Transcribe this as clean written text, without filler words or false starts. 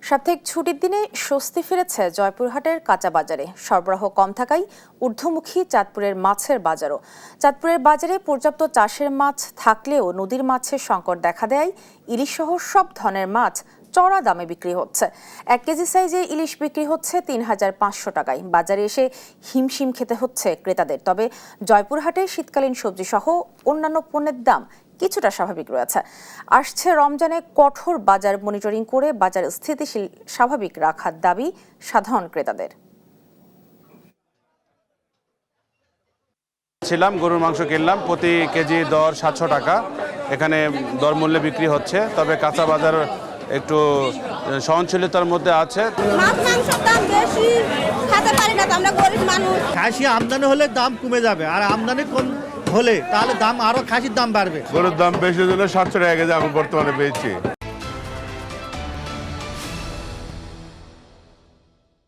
সাপ্তাহিক ছুটির দিনে স্বস্তি ফিরেছে জয়পুরহাটের কাঁচা বাজারে। সরবরাহ কম থাকায় ঊর্ধ্বমুখী চাঁদপুরের মাছের বাজারও। চাঁদপুরের বাজারে পর্যাপ্ত চাষের মাছ থাকলেও নদীর মাছের সংকট দেখা দেয় ইলিশসহ সব ধরনের মাছ চড়া দামে বিক্রি হচ্ছে। 1 কেজি সাইজের ইলিশ বিক্রি হচ্ছে ৩,৫০০ টাকায়। বাজারে এসে হিমশিম খেতে হচ্ছে ক্রেতাদের। তবে জয়পুরহাটে শীতকালীন সবজি সহ অন্যান্য পণ্যের দাম কিছুটা স্বাভাবিক রয়েছে। আসছে রমজানে কঠোর বাজার মনিটরিং করে বাজার স্থিতিশীল স্বাভাবিক রাখার দাবি সাধারণ ক্রেতাদের। ছিলাম গরুর মাংস কিনলাম, প্রতি কেজি দর 700 টাকা। এখানে দর মূল্যে বিক্রি হচ্ছে, তবে কাঁচা বাজার একটু সহনশীলতার মধ্যে আছে। মাছ মাংসের দাম বেশি, খেতে পারি না, আমরা গরিব মানুষ। খাসি আমদানি হলে দাম কমে যাবে, আর আমদানি কম হলে তাহলে দাম আরো খাসির দাম বাড়বে। গরুর দাম বেশি জন্য 700 টাকা কেজি আমি বর্তমানে পেয়েছি।